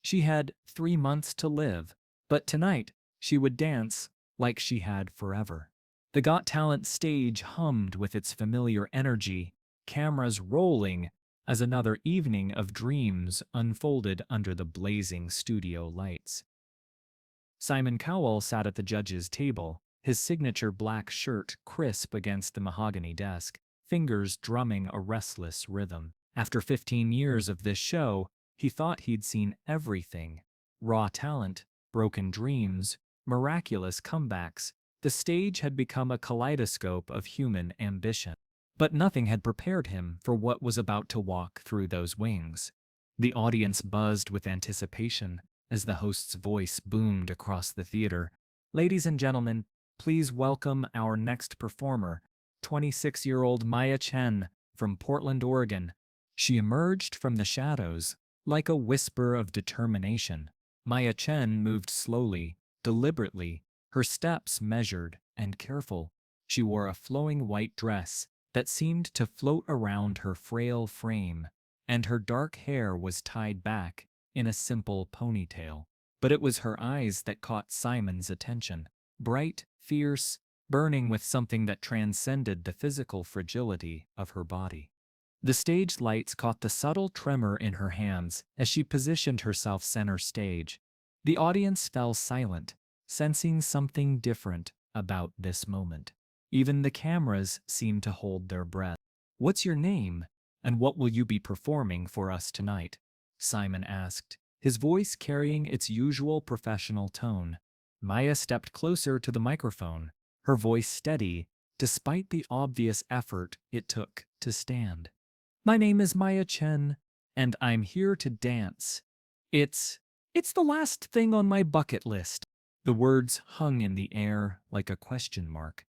She had 3 months to live, but tonight she would dance like she had forever. The Got Talent stage hummed with its familiar energy, cameras rolling as another evening of dreams unfolded under the blazing studio lights. Simon Cowell sat at the judge's table, his signature black shirt crisp against the mahogany desk, fingers drumming a restless rhythm. After 15 years of this show, he thought he'd seen everything. Raw talent, broken dreams, miraculous comebacks. The stage had become a kaleidoscope of human ambition. But nothing had prepared him for what was about to walk through those wings. The audience buzzed with anticipation as the host's voice boomed across the theater. Ladies and gentlemen, please welcome our next performer, 26-year-old Maya Chen from Portland, Oregon. She emerged from the shadows like a whisper of determination. Maya Chen moved slowly, deliberately, her steps measured and careful. She wore a flowing white dress that seemed to float around her frail frame, and her dark hair was tied back in a simple ponytail. But it was her eyes that caught Simon's attention, bright, fierce, burning with something that transcended the physical fragility of her body. The stage lights caught the subtle tremor in her hands as she positioned herself center stage. The audience fell silent, sensing something different about this moment. Even the cameras seemed to hold their breath. "What's your name, and what will you be performing for us tonight?" Simon asked, his voice carrying its usual professional tone. Maya stepped closer to the microphone, her voice steady, despite the obvious effort it took to stand. "My name is Maya Chen, and I'm here to dance. It's the last thing on my bucket list." The words hung in the air like a question mark.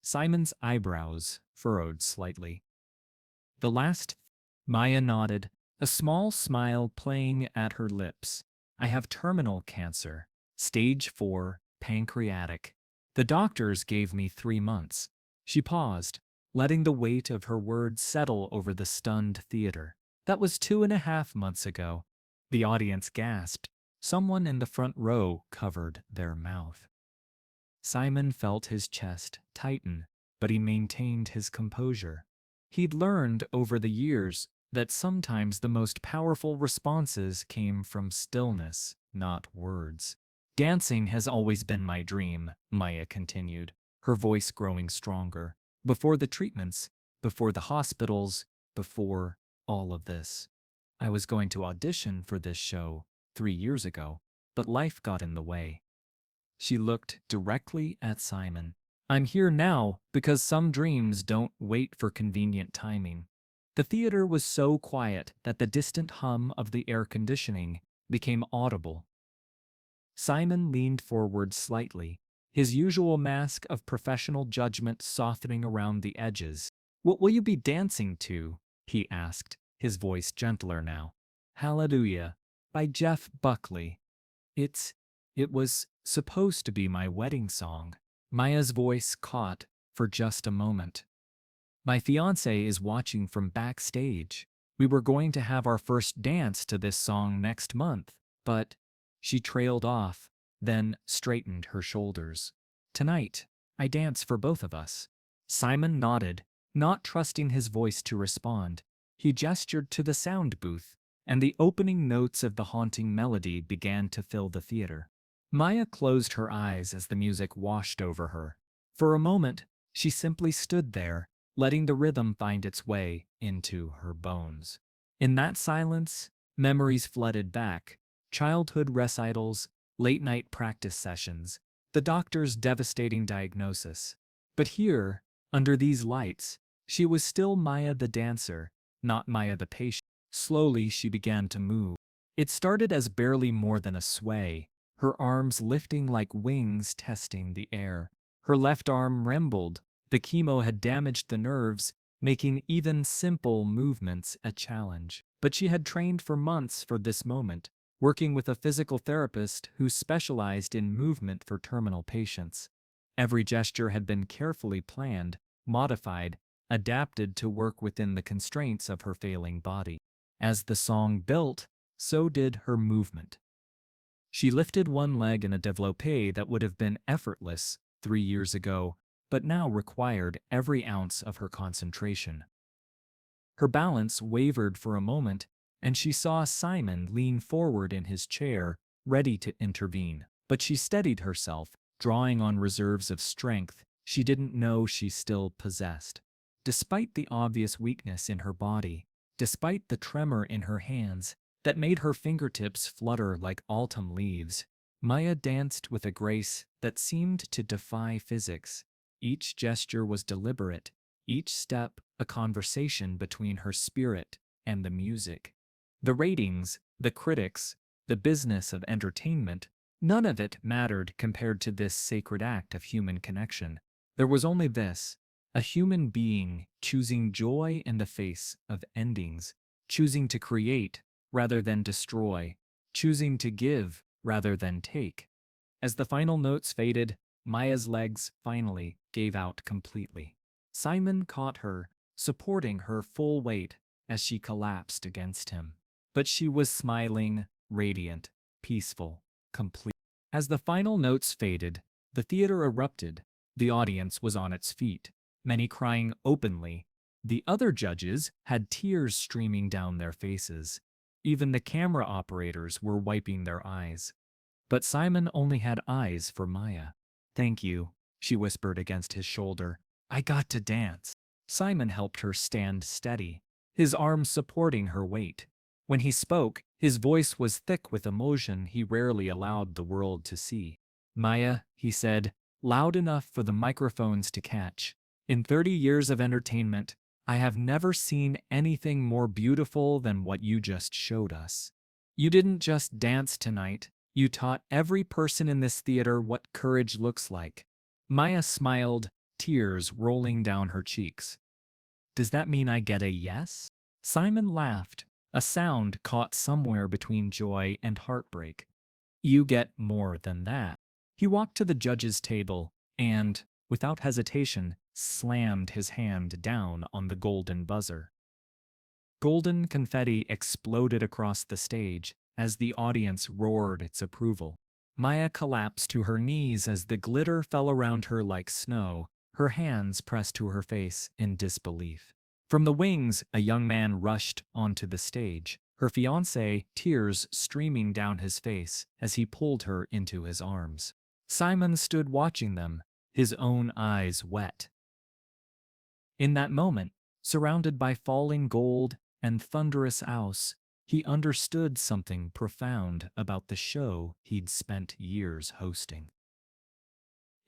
Simon's eyebrows furrowed slightly. "The last?" Maya nodded, a small smile playing at her lips. "I have terminal cancer, stage 4, pancreatic. The doctors gave me 3 months." She paused, letting the weight of her words settle over the stunned theater. "That was 2.5 months ago." The audience gasped. Someone in the front row covered their mouth. Simon felt his chest tighten, but he maintained his composure. He'd learned over the years that sometimes the most powerful responses came from stillness, not words. "Dancing has always been my dream," Maya continued, her voice growing stronger. "Before the treatments, before the hospitals, before all of this. I was going to audition for this show 3 years ago, but life got in the way." She looked directly at Simon. "I'm here now because some dreams don't wait for convenient timing." The theater was so quiet that the distant hum of the air conditioning became audible. Simon leaned forward slightly, his usual mask of professional judgment softening around the edges. "What will you be dancing to?" he asked, his voice gentler now. "Hallelujah, by Jeff Buckley. It was supposed to be my wedding song." Maya's voice caught for just a moment. "My fiancé is watching from backstage. We were going to have our first dance to this song next month, but..." She trailed off, then straightened her shoulders. "Tonight, I dance for both of us." Simon nodded, not trusting his voice to respond. He gestured to the sound booth, and the opening notes of the haunting melody began to fill the theater. Maya closed her eyes as the music washed over her. For a moment, she simply stood there, letting the rhythm find its way into her bones. In that silence, memories flooded back: childhood recitals, late-night practice sessions, the doctor's devastating diagnosis. But here, under these lights, she was still Maya the dancer, not Maya the patient. Slowly, she began to move. It started as barely more than a sway, her arms lifting like wings testing the air. Her left arm trembled. The chemo had damaged the nerves, making even simple movements a challenge. But she had trained for months for this moment, working with a physical therapist who specialized in movement for terminal patients. Every gesture had been carefully planned, modified, adapted to work within the constraints of her failing body. As the song built, so did her movement. She lifted one leg in a développé that would have been effortless 3 years ago, but now required every ounce of her concentration. Her balance wavered for a moment, and she saw Simon lean forward in his chair, ready to intervene. But she steadied herself, drawing on reserves of strength she didn't know she still possessed. Despite the obvious weakness in her body, despite the tremor in her hands that made her fingertips flutter like autumn leaves, Maya danced with a grace that seemed to defy physics. Each gesture was deliberate, each step a conversation between her spirit and the music. The ratings, the critics, the business of entertainment, none of it mattered compared to this sacred act of human connection. There was only this, a human being choosing joy in the face of endings, choosing to create rather than destroy, choosing to give rather than take. As the final notes faded, Maya's legs finally gave out completely. Simon caught her, supporting her full weight as she collapsed against him. But she was smiling, radiant, peaceful, complete. As the final notes faded, the theater erupted. The audience was on its feet, many crying openly. The other judges had tears streaming down their faces. Even the camera operators were wiping their eyes. But Simon only had eyes for Maya. "Thank you," she whispered against his shoulder. "I got to dance." Simon helped her stand steady, his arms supporting her weight. When he spoke, his voice was thick with emotion he rarely allowed the world to see. "Maya," he said, loud enough for the microphones to catch, "in 30 years of entertainment, I have never seen anything more beautiful than what you just showed us. You didn't just dance tonight, you taught every person in this theater what courage looks like." Maya smiled, tears rolling down her cheeks. "Does that mean I get a yes?" Simon laughed, a sound caught somewhere between joy and heartbreak. "You get more than that." He walked to the judge's table and, without hesitation, slammed his hand down on the golden buzzer. Golden confetti exploded across the stage as the audience roared its approval. Maya collapsed to her knees as the glitter fell around her like snow, her hands pressed to her face in disbelief. From the wings, a young man rushed onto the stage, her fiancé, tears streaming down his face as he pulled her into his arms. Simon stood watching them, his own eyes wet. In that moment, surrounded by falling gold and thunderous ouse, he understood something profound about the show he'd spent years hosting.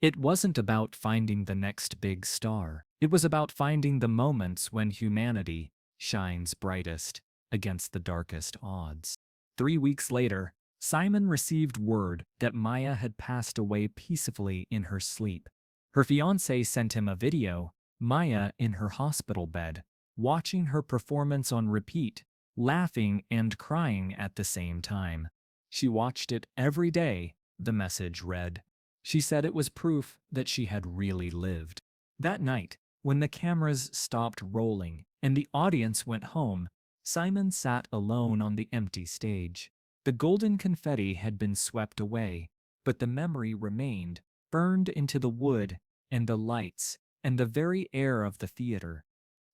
It wasn't about finding the next big star. It was about finding the moments when humanity shines brightest against the darkest odds. 3 weeks later, Simon received word that Maya had passed away peacefully in her sleep. Her fiancé sent him a video, Maya in her hospital bed, watching her performance on repeat, laughing and crying at the same time. She watched it every day, the message read. She said it was proof that she had really lived. That night, when the cameras stopped rolling and the audience went home, Simon sat alone on the empty stage. The golden confetti had been swept away, but the memory remained, burned into the wood and the lights and the very air of the theater.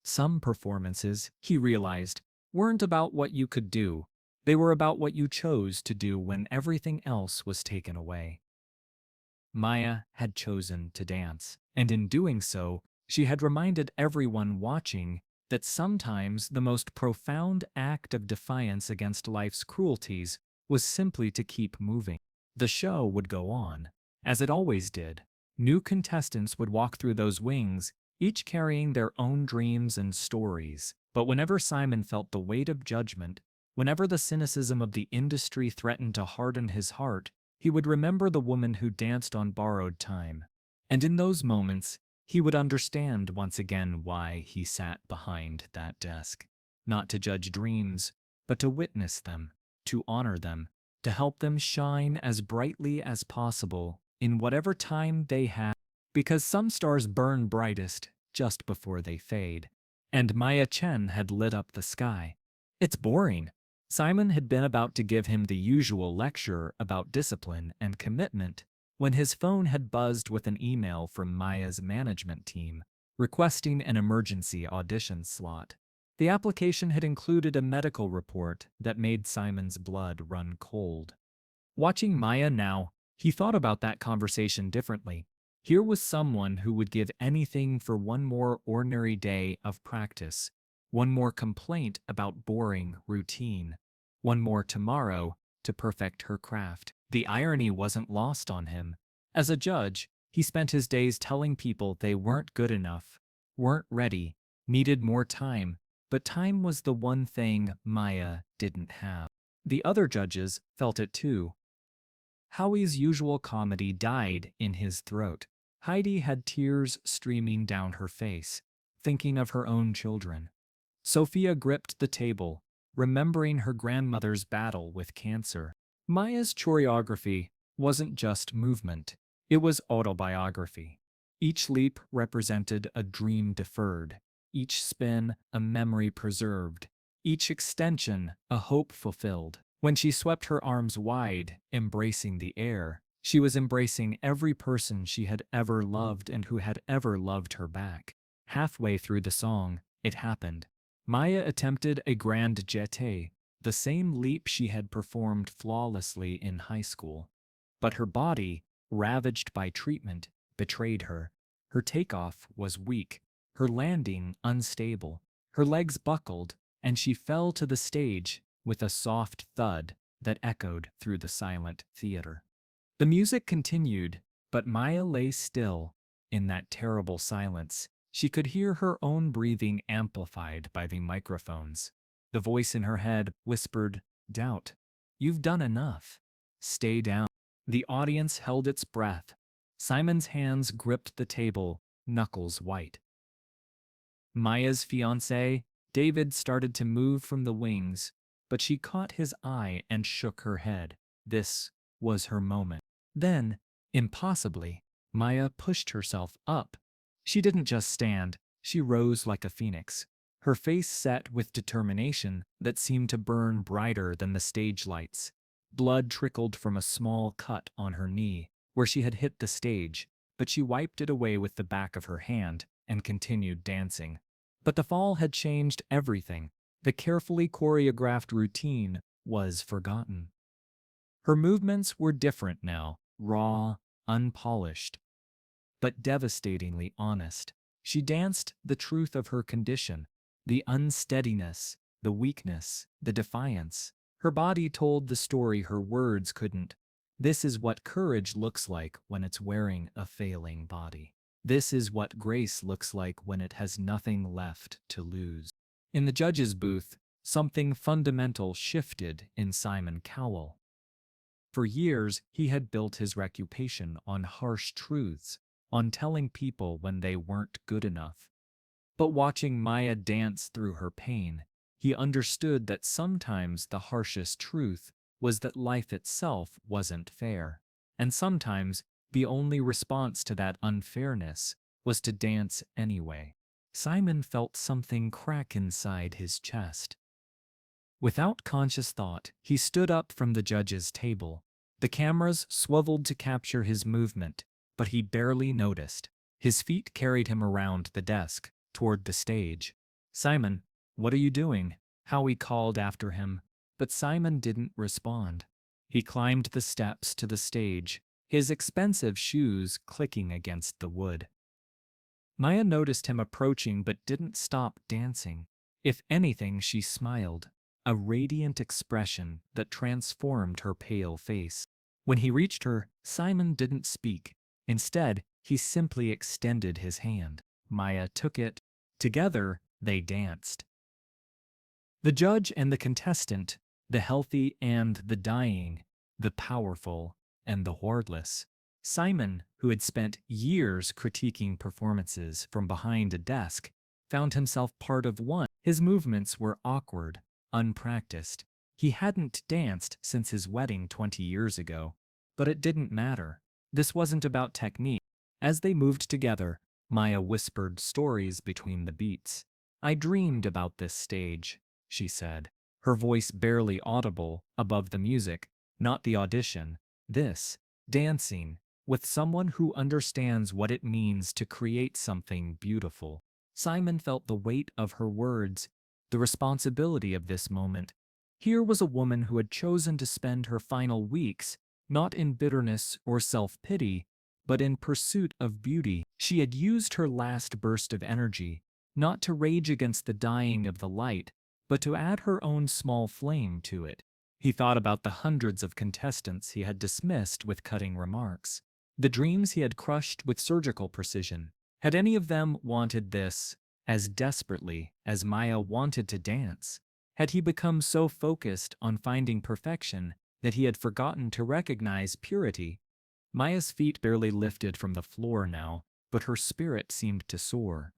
Some performances, he realized, weren't about what you could do. They were about what you chose to do when everything else was taken away. Maya had chosen to dance, and in doing so, she had reminded everyone watching that sometimes the most profound act of defiance against life's cruelties was simply to keep moving. The show would go on, as it always did. New contestants would walk through those wings, each carrying their own dreams and stories. But whenever Simon felt the weight of judgment, whenever the cynicism of the industry threatened to harden his heart, he would remember the woman who danced on borrowed time. And in those moments, he would understand once again why he sat behind that desk. Not to judge dreams, but to witness them, to honor them, to help them shine as brightly as possible in whatever time they had. Because some stars burn brightest just before they fade. And Maya Chen had lit up the sky. "It's boring," Simon had been about to give him the usual lecture about discipline and commitment when his phone had buzzed with an email from Maya's management team requesting an emergency audition slot. The application had included a medical report that made Simon's blood run cold. Watching Maya now, he thought about that conversation differently. Here was someone who would give anything for one more ordinary day of practice, one more complaint about boring routine, one more tomorrow to perfect her craft. The irony wasn't lost on him. As a judge, he spent his days telling people they weren't good enough, weren't ready, needed more time, but time was the one thing Maya didn't have. The other judges felt it too. Howie's usual comedy died in his throat. Heidi had tears streaming down her face, thinking of her own children. Sophia gripped the table, remembering her grandmother's battle with cancer. Maya's choreography wasn't just movement, it was autobiography. Each leap represented a dream deferred, each spin a memory preserved, each extension a hope fulfilled. When she swept her arms wide, embracing the air, she was embracing every person she had ever loved and who had ever loved her back. Halfway through the song, it happened. Maya attempted a grand jeté, the same leap she had performed flawlessly in high school. But her body, ravaged by treatment, betrayed her. Her takeoff was weak, her landing unstable, her legs buckled, and she fell to the stage with a soft thud that echoed through the silent theater. The music continued, but Maya lay still. In that terrible silence, she could hear her own breathing amplified by the microphones. The voice in her head whispered, "Doubt. You've done enough. Stay down." The audience held its breath. Simon's hands gripped the table, knuckles white. Maya's fiancé, David, started to move from the wings, but she caught his eye and shook her head. This was her moment. Then, impossibly, Maya pushed herself up. She didn't just stand, she rose like a phoenix, her face set with determination that seemed to burn brighter than the stage lights. Blood trickled from a small cut on her knee, where she had hit the stage, but she wiped it away with the back of her hand and continued dancing. But the fall had changed everything. The carefully choreographed routine was forgotten. Her movements were different now, raw, unpolished, but devastatingly honest. She danced the truth of her condition, the unsteadiness, the weakness, the defiance. Her body told the story her words couldn't. This is what courage looks like when it's wearing a failing body. This is what grace looks like when it has nothing left to lose. In the judge's booth, something fundamental shifted in Simon Cowell. For years, he had built his reputation on harsh truths, on telling people when they weren't good enough. But watching Maya dance through her pain, he understood that sometimes the harshest truth was that life itself wasn't fair, and sometimes the only response to that unfairness was to dance anyway. Simon felt something crack inside his chest. Without conscious thought, he stood up from the judge's table. The cameras swiveled to capture his movement, but he barely noticed. His feet carried him around the desk, toward the stage. "Simon, what are you doing?" Howie called after him, but Simon didn't respond. He climbed the steps to the stage, his expensive shoes clicking against the wood. Maya noticed him approaching but didn't stop dancing. If anything, she smiled, a radiant expression that transformed her pale face. When he reached her, Simon didn't speak. Instead, he simply extended his hand. Maya took it. Together, they danced. The judge and the contestant, the healthy and the dying, the powerful and the wordless. Simon, who had spent years critiquing performances from behind a desk, found himself part of one. His movements were awkward, unpracticed. He hadn't danced since his wedding 20 years ago. But it didn't matter. This wasn't about technique. As they moved together, Maya whispered stories between the beats. "I dreamed about this stage," she said. her voice barely audible above the music, not the audition. This, dancing, with someone who understands what it means to create something beautiful. Simon felt the weight of her words, the responsibility of this moment. Here was a woman who had chosen to spend her final weeks not in bitterness or self-pity, but in pursuit of beauty. She had used her last burst of energy, not to rage against the dying of the light, but to add her own small flame to it. He thought about the hundreds of contestants he had dismissed with cutting remarks, the dreams he had crushed with surgical precision. Had any of them wanted this as desperately as Maya wanted to dance? Had he become so focused on finding perfection that he had forgotten to recognize purity? Maya's feet barely lifted from the floor now, but her spirit seemed to soar.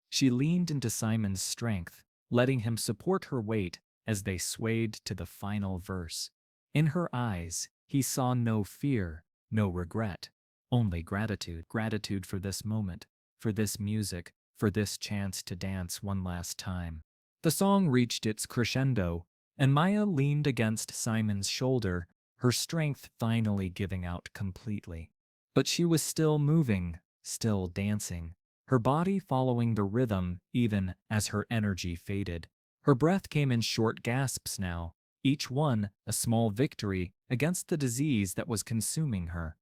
She leaned into Simon's strength, letting him support her weight as they swayed to the final verse. In her eyes, he saw no fear, no regret, only gratitude. Gratitude for this moment, for this music, for this chance to dance one last time. The song reached its crescendo, and Maya leaned against Simon's shoulder, her strength finally giving out completely. But she was still moving, still dancing, her body following the rhythm even as her energy faded. Her breath came in short gasps now, each one a small victory against the disease that was consuming her.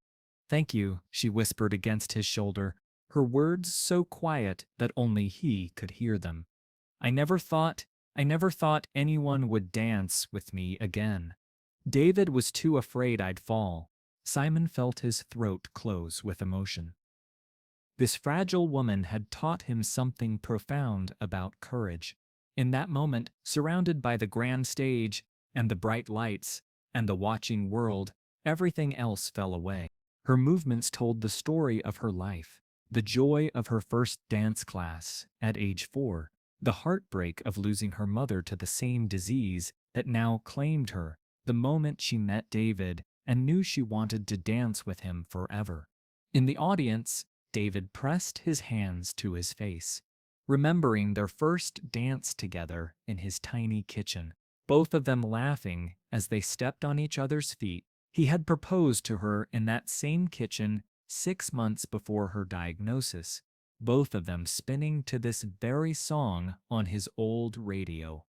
"Thank you," she whispered against his shoulder, her words so quiet that only he could hear them. I never thought anyone would dance with me again." David was too afraid I'd fall. Simon felt his throat close with emotion. This fragile woman had taught him something profound about courage. In that moment, surrounded by the grand stage and the bright lights and the watching world, everything else fell away. Her movements told the story of her life, the joy of her first dance class at age 4, the heartbreak of losing her mother to the same disease that now claimed her, the moment she met David and knew she wanted to dance with him forever. In the audience, David pressed his hands to his face, remembering their first dance together in his tiny kitchen, both of them laughing as they stepped on each other's feet. He had proposed to her in that same kitchen 6 months before her diagnosis, both of them spinning to this very song on his old radio.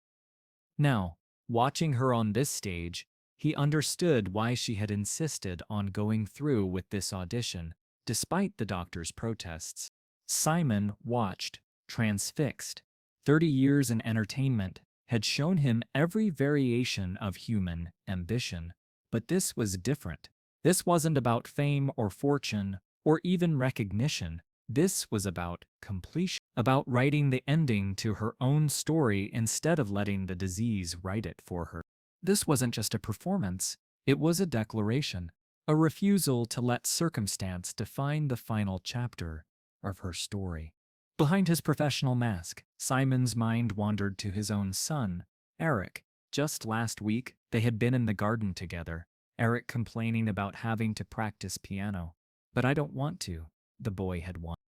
Now, watching her on this stage, he understood why she had insisted on going through with this audition, despite the doctor's protests. Simon watched, transfixed. 30 years in entertainment had shown him every variation of human ambition. But this was different. This wasn't about fame or fortune or even recognition. This was about completion, about writing the ending to her own story instead of letting the disease write it for her. This wasn't just a performance, it was a declaration, a refusal to let circumstance define the final chapter of her story. Behind his professional mask, Simon's mind wandered to his own son, Eric. Just last week, they had been in the garden together, Eric complaining about having to practice piano. "But I don't want to," the boy had whined.